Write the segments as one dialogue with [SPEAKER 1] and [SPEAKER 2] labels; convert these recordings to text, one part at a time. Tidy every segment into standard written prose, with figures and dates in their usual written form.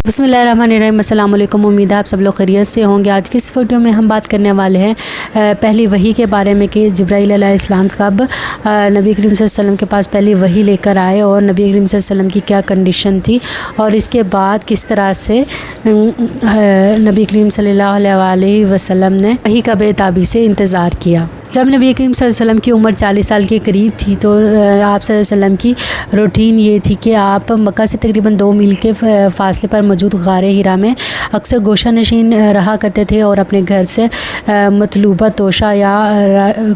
[SPEAKER 1] बिस्मिल्लाहिर्रहमानिर्रहीम। अस्सलाम वालेकुम। उम्मीद है आप सब लोग खैरियत से होंगे। आज की इस वीडियो में हम बात करने वाले हैं पहली वही के बारे में कि जिब्राईल अलैहिस्सलाम कब नबी करीम सल्लल्लाहु अलैहि वसल्लम के पास पहली वही लेकर आए और नबी करीम सल्लल्लाहु अलैहि वसल्लम की क्या कंडीशन थी और इसके बाद किस तरह से नबी करीम सल्लल्लाहु अलैहि वसल्लम ने वही का बेताबी से इंतज़ार किया। जब नबी करीम सल्लल्लाहु अलैहि वसल्लम की उम्र 40 साल के करीब थी तो आप सल्लल्लाहु अलैहि वसल्लम की रूटीन ये थी कि आप मक्का से तकरीबन 2 मील के फ़ासले पर मौजूद गारे हिरा में अक्सर गोशा नशीन रहा करते थे और अपने घर से मतलूबा तोशा या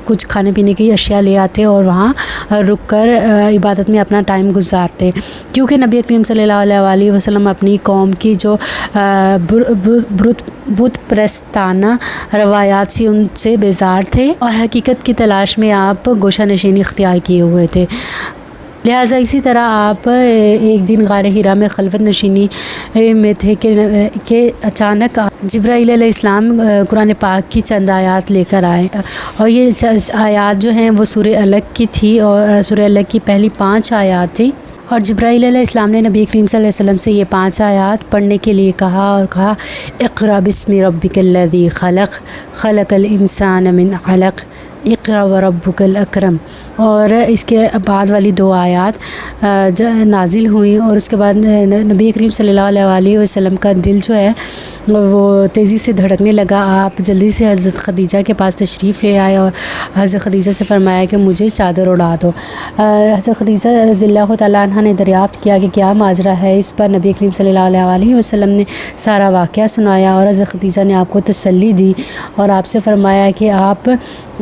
[SPEAKER 1] कुछ खाने पीने की अशिया ले आते और वहाँ रुक कर इबादत में अपना टाइम गुजारते, क्योंकि नबी करीम सल्लल्लाहु अलैहि वसल्लम अपनी कौम की जो बुत प्रस्ताना रवायात से उनसे बेजार थे और हकीकत की तलाश में आप गोशा नशीनी इख्तियार किए हुए थे। लिहाजा इसी तरह आप एक दिन गारे हिरा में खलवत नशीनी में थे कि अचानक जिब्राईल अलैहिस्सलाम कुरान पाक की चंद आयात लेकर आए और ये आयात जो हैं वो सूरह अलग की थी और सूरह अलग की पहली 5 आयात थी और जिब्राईल अलैहिस्सलाम ने नबी करीम सल्लल्लाहु अलैहि वसल्लम से ये 5 आयात पढ़ने के लिए कहा और कहा इक़रा बिस्मि रब्बिकल्लज़ी खलक़ खलक़ल इंसान मिन अलक़ इक़रा व रब्बुकल अकरम। और इसके बाद वाली 2 आयात नाजिल हुई और उसके बाद नबी करीम सल्लल्लाहु अलैहि वसल्लम का दिल जो है वो तेज़ी से धड़कने लगा। आप जल्दी से हज़रत ख़दीजा के पास तशरीफ़ ले आए और हज़रत ख़दीजा से फ़रमाया कि मुझे चादर उड़ा दो। हज़रत ख़दीजा रज़ियल्लाहु तआला अन्हा ने दरियाफ़्त किया कि क्या माजरा है। इस पर नबी करीम सल्लल्लाहु अलैहि वसल्लम ने सारा वाक़या सुनाया और हज़रत ख़दीजा ने आपको तसल्ली दी और आपसे फ़रमाया कि आप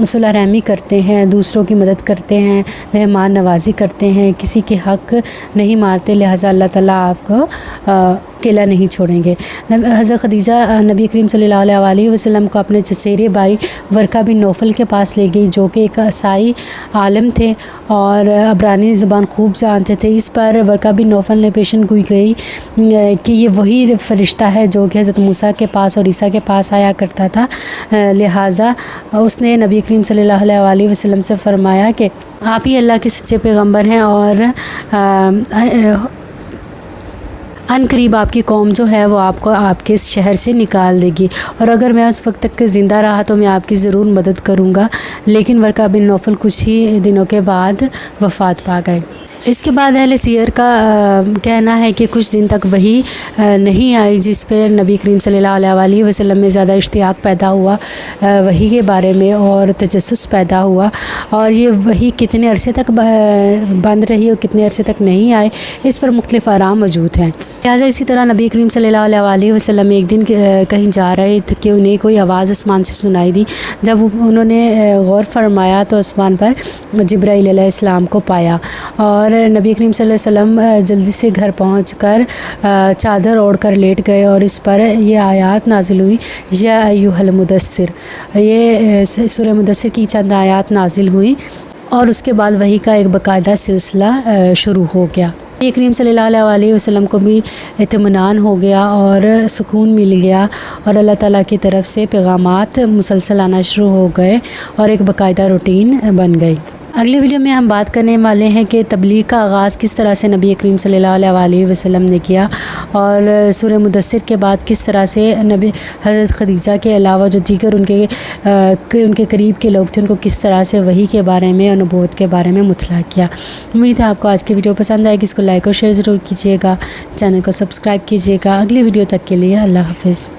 [SPEAKER 1] सुलह रहमी करते हैं, दूसरों की मदद करते हैं, मेहमान नवाज़ी करते हैं, किसी के हक़ नहीं मारते, लिहाजा अल्लाह ताला आपको अकेला नहीं छोड़ेंगे। हज़रत ख़दीजा नबी करीम सल्लल्लाहु अलैहि वसल्लम को अपने चचेरे भाई वर्का बिन नौफल के पास ले गई, जो कि एक ईसाई आलिम थे और अब्रानी ज़बान खूब जानते थे। इस पर वर्का बिन नौफल ने पेशन गोई गई कि ये वही फ़रिश्ता है जो कि हज़रत मूसा के पास और ईसा के पास आया करता था। लिहाजा उसने नबी करीम सल्लल्लाहु अलैहि वसल्लम से फ़रमाया कि आप ही अल्लाह के सच्चे पैगम्बर हैं और अनकरीब आपकी कौम जो है वो आपको आपके इस शहर से निकाल देगी और अगर मैं उस वक्त तक ज़िंदा रहा तो मैं आपकी ज़रूर मदद करूँगा। लेकिन वर्का बिन नौफल कुछ ही दिनों के बाद वफ़ात पा गए। इसके बाद अहले सीयर का कहना है कि कुछ दिन तक वही नहीं आई, जिस पर नबी करीम सल्लल्लाहु अलैहि वसल्लम में ज़्यादा इश्तियाक़ पैदा हुआ वही के बारे में और तजस्सुस पैदा हुआ और ये वही कितने अरसे तक बंद रही और कितने अरसे तक नहीं आए, इस पर मुख्तलिफ़ आराम मौजूद हैं। लिहाजा इसी तरह नबी करीम सल्लल्लाहु अलैहि वसल्लम एक दिन कहीं जा रहे थे कि उन्हें कोई आवाज़ आसमान से सुनाई दी। जब उन्होंने गौर फरमाया तो आसमान पर जिब्राईल अलैहिस्सलाम को पाया और नबी करीम सल्लल्लाहु अलैहि वसल्लम जल्दी से घर पहुंचकर चादर ओढ़ कर लेट गए और इस पर यह आयत नाजिल हुई या अय्युहल मुदस्सिर। ये सूरह मुदस्सिर की चंद आयत नाजिल हुई और उसके बाद वही का एक बाकायदा सिलसिला शुरू हो गया। नबी करीम सल्लल्लाहु अलैहि वसल्लम को भी इत्मीनान हो गया और सुकून मिल गया और अल्लाह ताला की तरफ से पैगामात मुसलसल आना शुरू हो गए और एक बाकायदा रूटीन बन गई। अगले वीडियो में हम बात करने वाले हैं कि तबलीग का आगाज़ किस तरह से नबी करीम सल्लल्लाहु अलैहि वसल्लम ने किया और सूरह मुदस्सिर के बाद किस तरह से नबी हज़रत ख़दीजा के अलावा जो दीगर उनके करीब के लोग थे उनको किस तरह से वही के बारे में और नबूवत के बारे में मुतला किया। उम्मीद है आपको आज की वीडियो पसंद आएगी। इसको लाइक और शेयर ज़रूर कीजिएगा, चैनल को सब्सक्राइब कीजिएगा। अगली वीडियो तक के लिए अल्लाह हाफ़िज़।